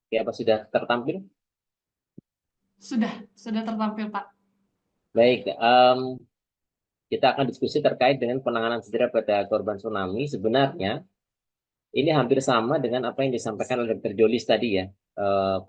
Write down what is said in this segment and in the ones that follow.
Oke, apa sudah tertampil? Sudah tertampil, Pak. Baik, kita akan diskusi terkait dengan penanganan cedera pada korban tsunami. Sebenarnya ini hampir sama dengan apa yang disampaikan oleh Dr. Jolis tadi ya,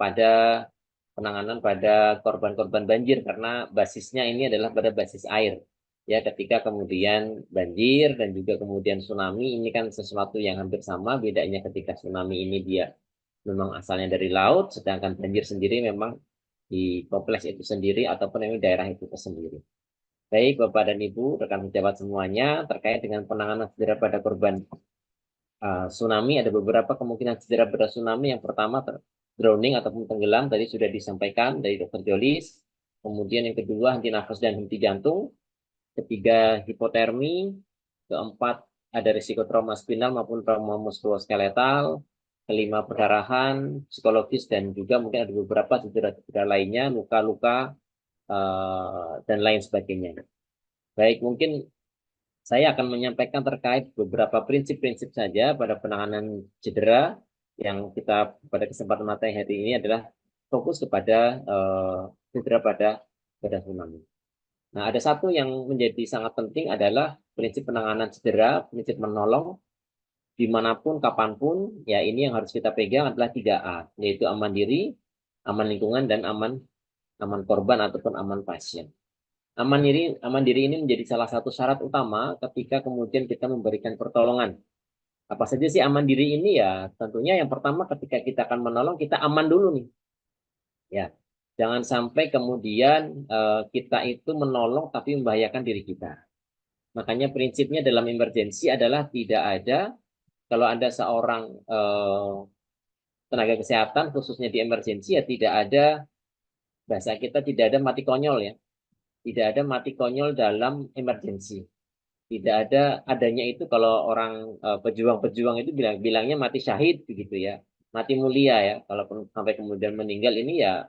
pada penanganan pada korban-korban banjir karena basisnya ini adalah pada basis air. Ya, ketika kemudian banjir dan juga kemudian tsunami ini kan sesuatu yang hampir sama, bedanya ketika tsunami ini dia memang asalnya dari laut, sedangkan banjir sendiri memang di kompleks itu sendiri ataupun yang daerah itu sendiri. Baik, Bapak dan Ibu, rekan pejabat semuanya, terkait dengan penanganan cedera pada korban tsunami, ada beberapa kemungkinan cedera pada tsunami. Yang pertama, drowning ataupun tenggelam, tadi sudah disampaikan dari Dr. Jolis. Kemudian yang kedua, henti nafas dan henti jantung. Ketiga, hipotermi. Keempat, ada risiko trauma spinal maupun trauma muskuloskeletal. Kelima, perdarahan, psikologis, dan juga mungkin ada beberapa cedera-cedera lainnya, luka-luka, dan lain sebagainya. Baik, mungkin saya akan menyampaikan terkait beberapa prinsip-prinsip saja pada penanganan cedera yang kita pada kesempatan materi hari ini adalah fokus kepada cedera pada tsunami. Nah, ada satu yang menjadi sangat penting adalah prinsip penanganan cedera, prinsip menolong dimanapun, kapanpun, ya ini yang harus kita pegang adalah 3A, yaitu aman diri, aman lingkungan, dan aman korban ataupun aman pasien. Aman diri ini menjadi salah satu syarat utama ketika kemudian kita memberikan pertolongan. Apa saja sih aman diri ini ya? Tentunya yang pertama ketika kita akan menolong kita aman dulu nih. Ya, jangan sampai kemudian kita itu menolong tapi membahayakan diri kita. Makanya prinsipnya dalam emergensi adalah tidak ada kalau ada seorang tenaga kesehatan khususnya di emergensi ya tidak ada bahasa kita tidak ada mati konyol ya. Tidak ada mati konyol dalam emergensi. Tidak ada adanya itu kalau orang pejuang-pejuang itu bilangnya mati syahid begitu ya, mati mulia ya. Kalaupun sampai kemudian meninggal ini ya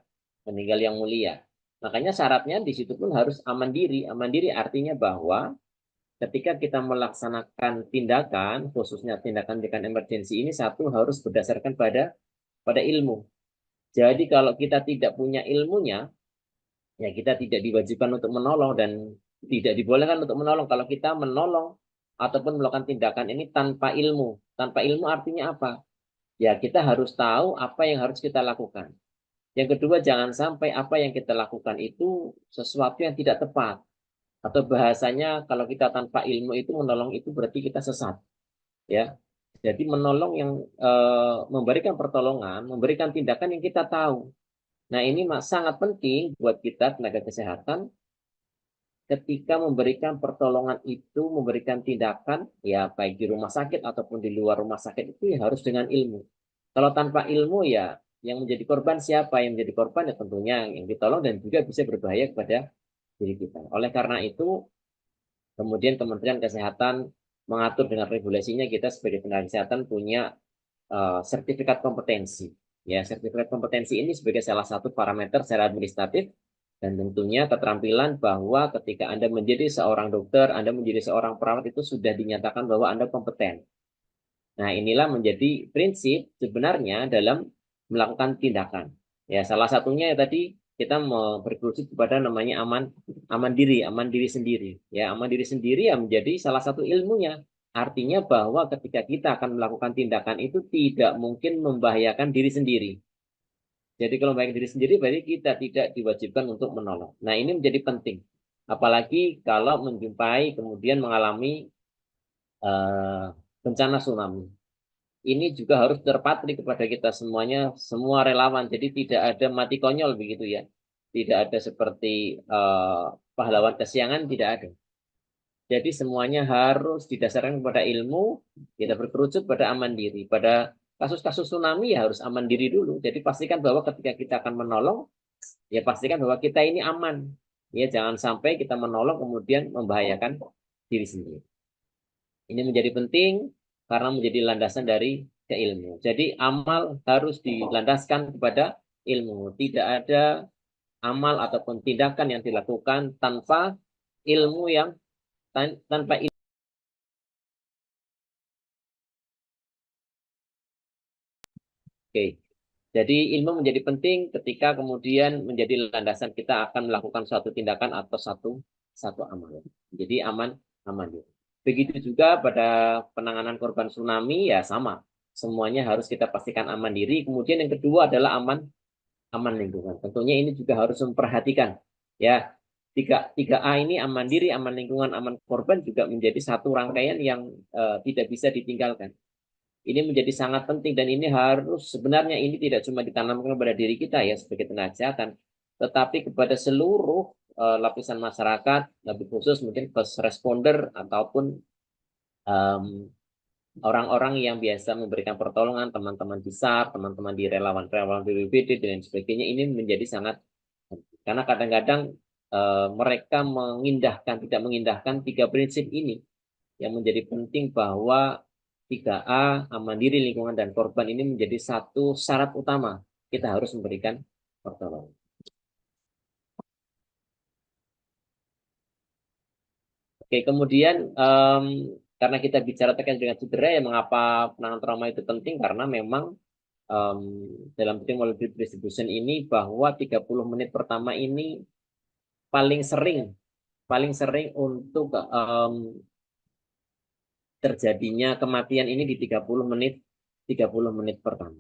meninggal yang mulia. Makanya syaratnya di situ pun harus aman diri. Aman diri artinya bahwa ketika kita melaksanakan tindakan, khususnya tindakan-tindakan emergensi ini satu harus berdasarkan pada ilmu. Jadi kalau kita tidak punya ilmunya, ya kita tidak diwajibkan untuk menolong dan tidak dibolehkan untuk menolong kalau kita menolong ataupun melakukan tindakan ini tanpa ilmu. Tanpa ilmu artinya apa? Ya kita harus tahu apa yang harus kita lakukan. Yang kedua, jangan sampai apa yang kita lakukan itu sesuatu yang tidak tepat. Atau bahasanya kalau kita tanpa ilmu itu menolong itu berarti kita sesat. Ya, jadi menolong yang memberikan pertolongan, memberikan tindakan yang kita tahu. Nah ini sangat penting buat kita tenaga kesehatan ketika memberikan pertolongan itu, memberikan tindakan, ya baik di rumah sakit ataupun di luar rumah sakit itu ya harus dengan ilmu. Kalau tanpa ilmu ya yang menjadi korban siapa? Yang menjadi korban ya tentunya yang ditolong dan juga bisa berbahaya kepada diri kita. Oleh karena itu, kemudian Kementerian Kesehatan mengatur dengan regulasinya kita sebagai tenaga kesehatan punya sertifikat kompetensi. Ya, sertifikat kompetensi ini sebagai salah satu parameter secara administratif dan tentunya keterampilan bahwa ketika Anda menjadi seorang dokter, Anda menjadi seorang perawat itu sudah dinyatakan bahwa Anda kompeten. Nah, inilah menjadi prinsip sebenarnya dalam melakukan tindakan. Ya, salah satunya ya tadi kita berkerucut kepada namanya aman diri sendiri. Ya, aman diri sendiri ya menjadi salah satu ilmunya. Artinya bahwa ketika kita akan melakukan tindakan itu tidak mungkin membahayakan diri sendiri. Jadi kalau membahayakan diri sendiri berarti kita tidak diwajibkan untuk menolong. Nah, ini menjadi penting. Apalagi kalau menjumpai kemudian mengalami eh, bencana tsunami. Ini juga harus terpatri kepada kita semuanya, semua relawan. Jadi tidak ada mati konyol begitu ya. Tidak ada seperti pahlawan kesiangan, tidak ada. Jadi semuanya harus didasarkan kepada ilmu, kita berkerucut pada aman diri. Pada kasus-kasus tsunami ya harus aman diri dulu. Jadi pastikan bahwa ketika kita akan menolong, ya pastikan bahwa kita ini aman. Ya jangan sampai kita menolong kemudian membahayakan diri sendiri. Ini menjadi penting karena menjadi landasan dari keilmu. Jadi amal harus dilandaskan kepada ilmu. Tidak ada amal ataupun tindakan yang dilakukan tanpa ilmu yang tanpa ilmu. Oke. Jadi ilmu menjadi penting ketika kemudian menjadi landasan kita akan melakukan suatu tindakan atau satu amal. Jadi aman diri. Begitu juga pada penanganan korban tsunami ya sama. Semuanya harus kita pastikan aman diri. Kemudian yang kedua adalah aman lingkungan. Tentunya ini juga harus memperhatikan ya. Tiga A ini aman diri, aman lingkungan, aman korban juga menjadi satu rangkaian yang tidak bisa ditinggalkan. Ini menjadi sangat penting dan ini harus sebenarnya ini tidak cuma ditanamkan kepada diri kita ya sebagai tenaga kesehatan, tetapi kepada seluruh lapisan masyarakat, lebih khusus mungkin first responder ataupun em, orang-orang yang biasa memberikan pertolongan, teman-teman di SAR, teman-teman di relawan-relawan BPBD dan sebagainya ini menjadi sangat penting. Karena kadang-kadang mereka tidak mengindahkan tiga prinsip ini yang menjadi penting bahwa 3A, aman diri, lingkungan, dan korban ini menjadi satu syarat utama. Kita harus memberikan pertolongan. Oke, kemudian karena kita bicara terkait dengan cedera, ya mengapa penanganan trauma itu penting? Karena memang um, dalam molecular distribution ini bahwa 30 menit pertama ini paling sering untuk terjadinya kematian ini di 30 menit pertama.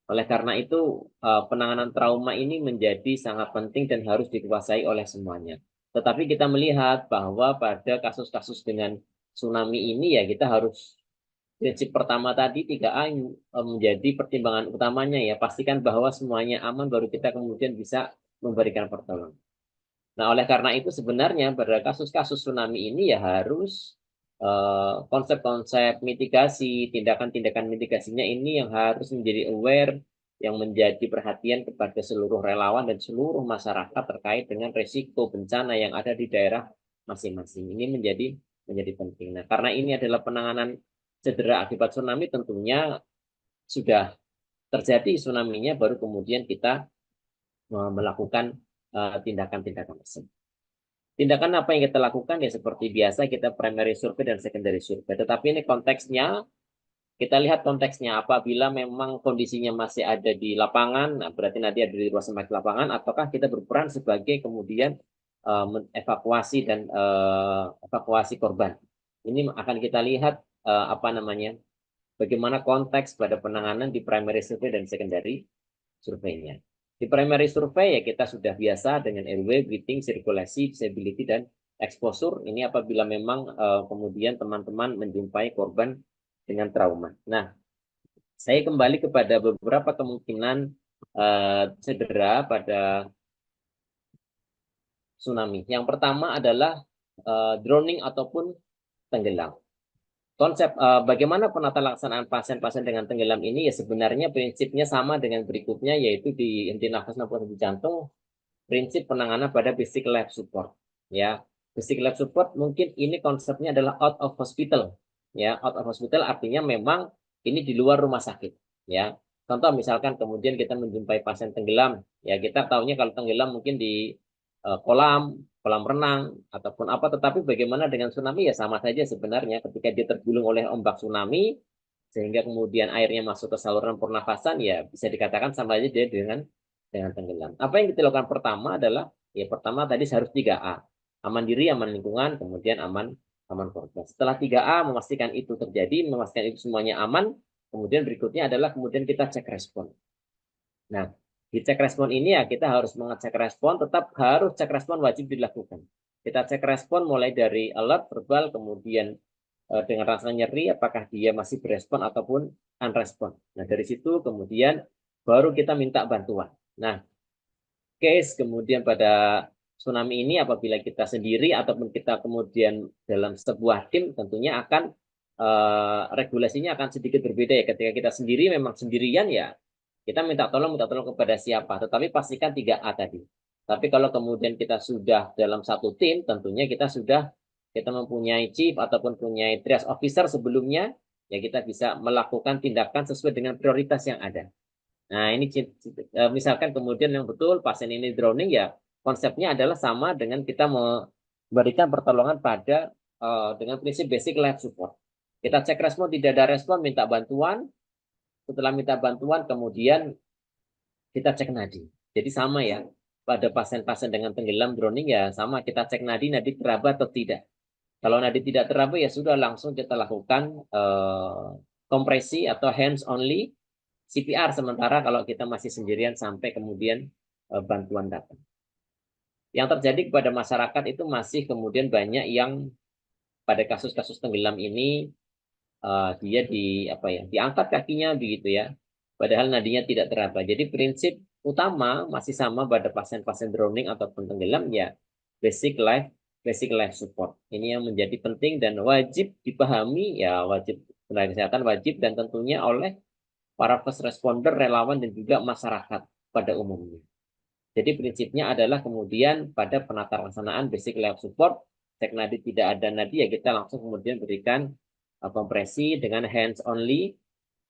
Oleh karena itu, penanganan trauma ini menjadi sangat penting dan harus dikuasai oleh semuanya. Tetapi kita melihat bahwa pada kasus-kasus dengan tsunami ini ya kita harus prinsip pertama tadi 3A menjadi pertimbangan utamanya ya. Pastikan bahwa semuanya aman baru kita kemudian bisa memberikan pertolongan. Nah, oleh karena itu sebenarnya pada kasus-kasus tsunami ini ya harus konsep-konsep mitigasi, tindakan-tindakan mitigasinya ini yang harus menjadi aware, yang menjadi perhatian kepada seluruh relawan dan seluruh masyarakat terkait dengan risiko bencana yang ada di daerah masing-masing. Ini menjadi penting. Nah, karena ini adalah penanganan cedera akibat tsunami, tentunya sudah terjadi tsunami-nya, baru kemudian kita melakukan tindakan-tindakan tersebut. Tindakan apa yang kita lakukan ya seperti biasa kita primary survey dan secondary survey. Tetapi ini konteksnya, kita lihat konteksnya apabila memang kondisinya masih ada di lapangan, nah berarti nanti ada di ruas semak lapangan, ataukah kita berperan sebagai kemudian evakuasi dan evakuasi korban. Ini akan kita lihat apa namanya, bagaimana konteks pada penanganan di primary survey dan secondary surveinya. Di primary survey ya kita sudah biasa dengan airway, breathing, sirkulasi, visibility, dan exposure. Ini apabila memang kemudian teman-teman menjumpai korban dengan trauma. Nah, saya kembali kepada beberapa kemungkinan cedera pada tsunami. Yang pertama adalah drowning ataupun tenggelam. Konsep bagaimana penata laksanaan pasien-pasien dengan tenggelam ini ya sebenarnya prinsipnya sama dengan berikutnya, yaitu di henti nafas maupun di jantung, prinsip penanganan pada basic life support. Ya, basic life support mungkin ini konsepnya adalah out of hospital. Ya, out of hospital artinya memang ini di luar rumah sakit. Ya, contoh misalkan kemudian kita menjumpai pasien tenggelam, ya kita tahunya kalau tenggelam mungkin di kolam renang ataupun apa, tetapi bagaimana dengan tsunami ya sama saja sebenarnya ketika dia tergulung oleh ombak tsunami sehingga kemudian airnya masuk ke saluran pernafasan ya bisa dikatakan sama aja dia dengan tenggelam. Apa yang kita lakukan pertama adalah ya pertama tadi harus 3A. Aman diri, aman lingkungan, kemudian aman korban. Setelah 3A memastikan itu terjadi, memastikan itu semuanya aman, kemudian berikutnya adalah kemudian kita cek respon. Nah, di cek respon ini ya kita harus mengecek respon, tetap harus cek respon wajib dilakukan. Kita cek respon mulai dari alert, verbal, kemudian dengan rasa nyeri apakah dia masih berespon ataupun unrespon. Nah, dari situ kemudian baru kita minta bantuan. Nah, case kemudian pada tsunami ini apabila kita sendiri ataupun kita kemudian dalam sebuah tim tentunya akan regulasinya akan sedikit berbeda ya. Ketika kita sendiri memang sendirian ya kita minta tolong kepada siapa, tetapi pastikan 3A tadi. Tapi kalau kemudian kita sudah dalam satu tim, tentunya kita mempunyai chief ataupun punya triage officer sebelumnya, ya kita bisa melakukan tindakan sesuai dengan prioritas yang ada. Nah, ini misalkan kemudian yang betul pasien ini drowning ya konsepnya adalah sama dengan kita memberikan pertolongan pada dengan prinsip basic life support. Kita cek respon, tidak ada respon, minta bantuan. Setelah minta bantuan kemudian kita cek nadi. Jadi sama ya, pada pasien-pasien dengan tenggelam drowning ya sama, kita cek nadi teraba atau tidak. Kalau nadi tidak teraba ya sudah langsung kita lakukan kompresi atau hands only CPR sementara kalau kita masih sendirian sampai kemudian bantuan datang. Yang terjadi kepada masyarakat itu masih kemudian banyak yang pada kasus-kasus tenggelam ini dia diangkat kakinya begitu ya. Padahal nadinya tidak teraba. Jadi prinsip utama masih sama pada pasien-pasien drowning ataupun tenggelam ya basic life support. Ini yang menjadi penting dan wajib dipahami ya, wajib tenaga kesehatan wajib dan tentunya oleh para first responder, relawan dan juga masyarakat pada umumnya. Jadi prinsipnya adalah kemudian pada penata laksanaan basic life support, cek nadi tidak ada nadi ya kita langsung kemudian berikan kompresi dengan hands only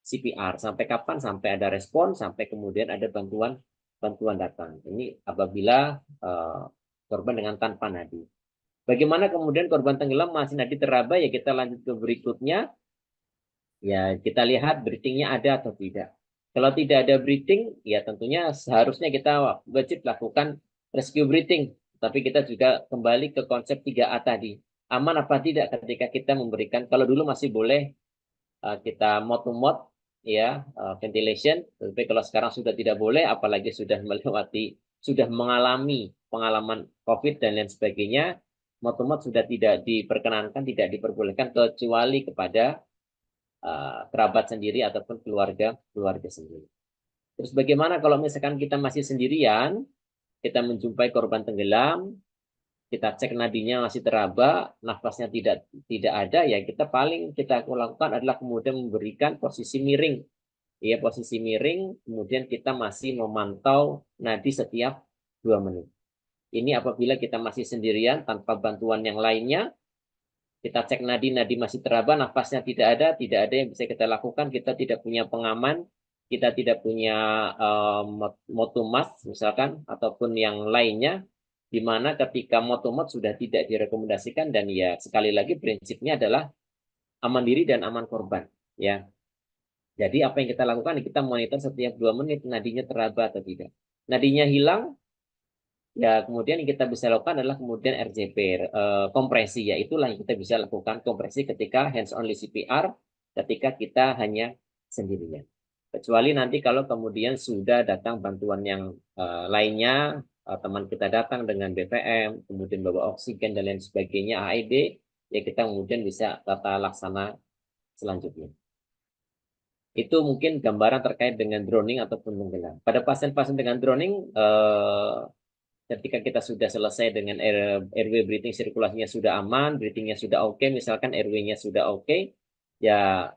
CPR. Sampai kapan? Sampai ada respon, sampai kemudian ada bantuan datang. Ini apabila korban dengan tanpa nadi. Bagaimana kemudian korban tenggelam masih nadi teraba ya kita lanjut ke berikutnya. Ya kita lihat breathingnya ada atau tidak. Kalau tidak ada breathing, ya tentunya seharusnya kita wajib lakukan rescue breathing. Tapi kita juga kembali ke konsep 3A tadi. Aman apa tidak ketika kita memberikan, kalau dulu masih boleh kita mouth to mouth, ya ventilation. Tapi kalau sekarang sudah tidak boleh, apalagi sudah melewati, sudah mengalami pengalaman COVID dan lain sebagainya, mouth to mouth sudah tidak diperkenankan, tidak diperbolehkan kecuali kepada kerabat sendiri ataupun keluarga sendiri. Terus bagaimana kalau misalkan kita masih sendirian, kita menjumpai korban tenggelam, kita cek nadinya masih teraba, nafasnya tidak ada, ya kita kita lakukan adalah kemudian memberikan posisi miring. Ya, posisi miring, kemudian kita masih memantau nadi setiap 2 menit. Ini apabila kita masih sendirian tanpa bantuan yang lainnya, kita cek nadi masih teraba, nafasnya tidak ada yang bisa kita lakukan, kita tidak punya pengaman, kita tidak punya motomas misalkan, ataupun yang lainnya, di mana ketika motomot sudah tidak direkomendasikan dan ya sekali lagi prinsipnya adalah aman diri dan aman korban. Ya, jadi apa yang kita lakukan? Kita monitor setiap 2 menit nadinya teraba atau tidak. Nadinya hilang, ya, kemudian yang kita bisa lakukan adalah kemudian RJP, kompresi, ya itulah yang kita bisa lakukan kompresi ketika hands only CPR, ketika kita hanya sendirian. Kecuali nanti kalau kemudian sudah datang bantuan yang lainnya, teman kita datang dengan BVM, kemudian bawa oksigen dan lain sebagainya, AED, ya kita kemudian bisa tata laksana selanjutnya. Itu mungkin gambaran terkait dengan drowning ataupun tenggelam. Pada pasien-pasien dengan drowning, ketika kita sudah selesai dengan airway breathing, sirkulasinya sudah aman, breathingnya sudah oke, misalkan airway-nya sudah oke, ya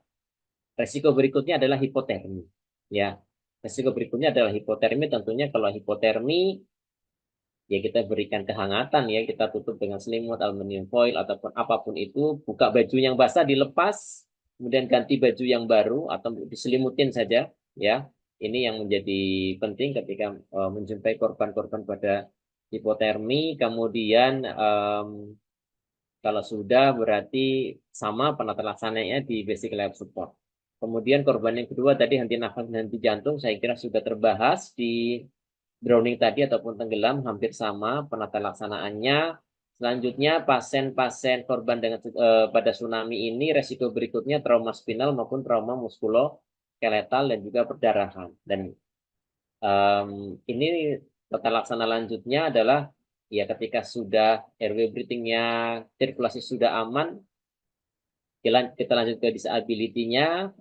resiko berikutnya adalah hipotermi. Ya, resiko berikutnya adalah hipotermi. Tentunya kalau hipotermi, ya kita berikan kehangatan, ya kita tutup dengan selimut, aluminium foil ataupun apapun itu, buka baju yang basah dilepas, kemudian ganti baju yang baru atau diselimutin saja, ya. Ini yang menjadi penting ketika menjumpai korban-korban pada hipotermi. Kemudian kalau sudah berarti sama penata laksananya di basic life support. Kemudian korban yang kedua tadi henti nafas dan henti jantung, saya kira sudah terbahas di drowning tadi ataupun tenggelam, hampir sama penata laksanaannya. Selanjutnya pasien-pasien korban dengan pada tsunami ini resiko berikutnya trauma spinal maupun trauma muskuloskeletal dan juga perdarahan. Dan ini tata laksana lanjutnya adalah ya ketika sudah airway breathing-nya, sirkulasi sudah aman, kita lanjut ke disability-nya.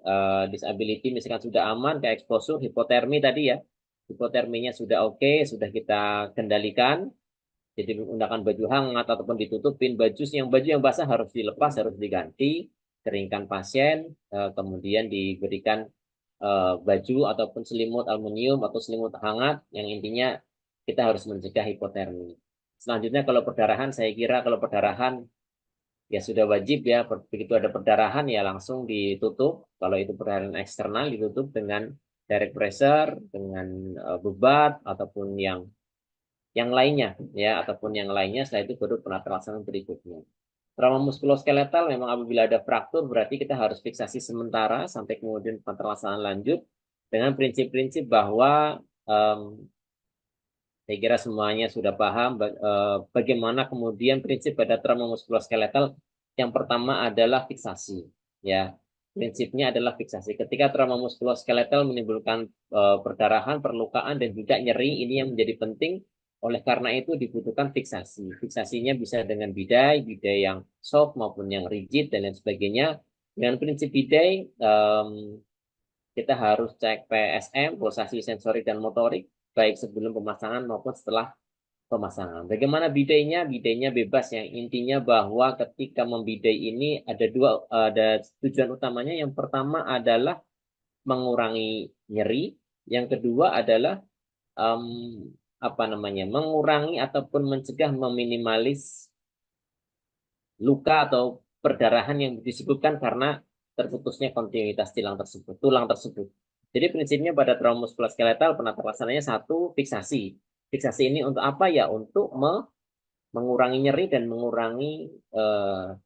Disability misalkan sudah aman, kayak exposure, hipotermi tadi ya. Hipoterminya sudah oke, sudah kita kendalikan. Jadi menggunakan baju hangat ataupun ditutupin, baju yang basah harus dilepas, harus diganti, keringkan pasien, kemudian diberikan baju ataupun selimut aluminium atau selimut hangat, yang intinya kita harus mencegah hipotermi. Selanjutnya kalau perdarahan, saya kira kalau perdarahan ya sudah wajib ya, begitu ada perdarahan ya langsung ditutup. Kalau itu perdarahan eksternal ditutup dengan direct pressure, dengan bebat ataupun yang lainnya ya, ataupun yang lainnya. Setelah itu baru penata laksanaan berikutnya. Trauma muskuloskeletal memang apabila ada fraktur berarti kita harus fiksasi sementara sampai kemudian penata laksanaan lanjut dengan prinsip-prinsip bahwa saya kira semuanya sudah paham bagaimana kemudian prinsip pada trauma muskuloskeletal. Yang pertama adalah fiksasi, ya. Prinsipnya adalah fiksasi. Ketika trauma muskuloskeletal menimbulkan perdarahan, perlukaan, dan juga nyeri, ini yang menjadi penting. Oleh karena itu dibutuhkan fiksasi. Fiksasinya bisa dengan bidai, bidai yang soft maupun yang rigid dan lain sebagainya. Dengan prinsip bidai, kita harus cek PSM, pulsasi sensorik dan motorik, baik sebelum pemasangan maupun setelah pemasangan. Bagaimana bidainya? Bidainya bebas, yang intinya bahwa ketika membidai ini ada tujuan utamanya. Yang pertama adalah mengurangi nyeri, yang kedua adalah mengurangi ataupun mencegah, meminimalis luka atau perdarahan yang disebabkan karena terputusnya kontinuitas tulang tersebut. Jadi prinsipnya pada trauma muskuloskeletal penata laksananya satu, fiksasi. Fiksasi ini untuk apa ya? Untuk mengurangi nyeri dan mengurangi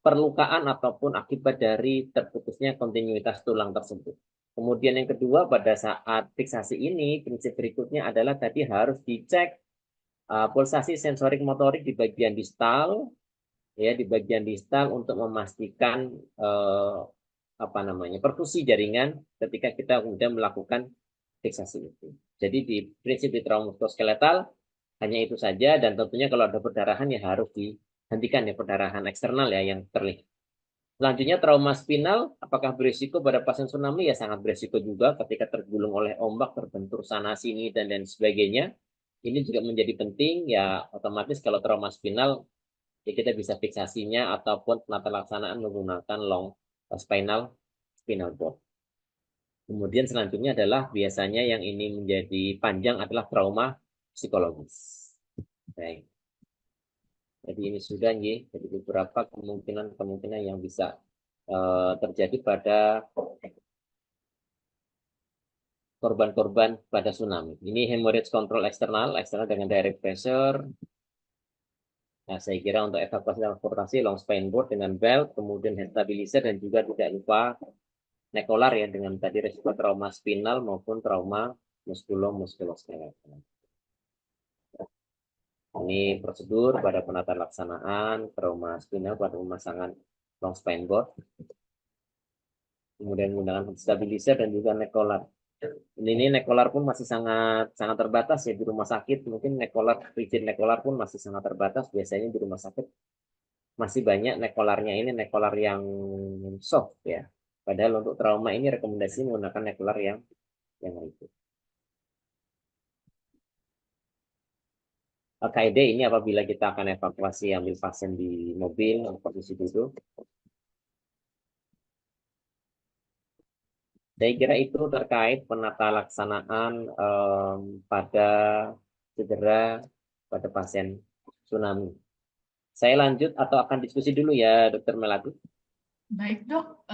perlukaan ataupun akibat dari terputusnya kontinuitas tulang tersebut. Kemudian yang kedua, pada saat fiksasi ini, prinsip berikutnya adalah tadi harus dicek pulsasi sensorik motorik di bagian distal, ya, di bagian distal untuk memastikan perfusi jaringan ketika kita kemudian melakukan fiksasi itu. Jadi di prinsip di trauma muskuloskeletal hanya itu saja, dan tentunya kalau ada perdarahan ya harus dihentikan ya, perdarahan eksternal ya yang terlihat. Selanjutnya trauma spinal, apakah berisiko pada pasien tsunami? Ya sangat berisiko juga ketika tergulung oleh ombak, terbentur sana sini dan lain sebagainya. Ini juga menjadi penting ya, otomatis kalau trauma spinal ya kita bisa fiksasinya ataupun penata laksanaan menggunakan long spinal board. Kemudian selanjutnya adalah biasanya yang ini menjadi panjang adalah trauma psikologis. Baik. Jadi ini sudah nih, jadi beberapa kemungkinan yang bisa terjadi pada korban-korban pada tsunami. Ini hemorrhage control eksternal dengan direct pressure. Nah, saya kira untuk evakuasi transportasi long spine board dengan belt, kemudian head stabilizer, dan juga tidak lupa nekolar ya, dengan tadi resiko trauma spinal maupun trauma muskuloskeletal. Ini prosedur pada penata laksanaan trauma spinal pada pemasangan long spine board. Kemudian menggunakan stabilizer dan juga nekolar. Ini nekolar pun masih sangat terbatas ya di rumah sakit. Mungkin rigid nekolar pun masih sangat terbatas. Biasanya di rumah sakit masih banyak nekolarnya ini nekolar yang soft ya. Padahal untuk trauma ini rekomendasi menggunakan nekolar yang rigid. KID ini apabila kita akan evakuasi ambil pasien di mobil posisi duduk. Saya kira itu terkait penata laksanaan pada cedera pada pasien tsunami. Saya lanjut atau akan diskusi dulu ya, Dokter Melati? Baik, Dok.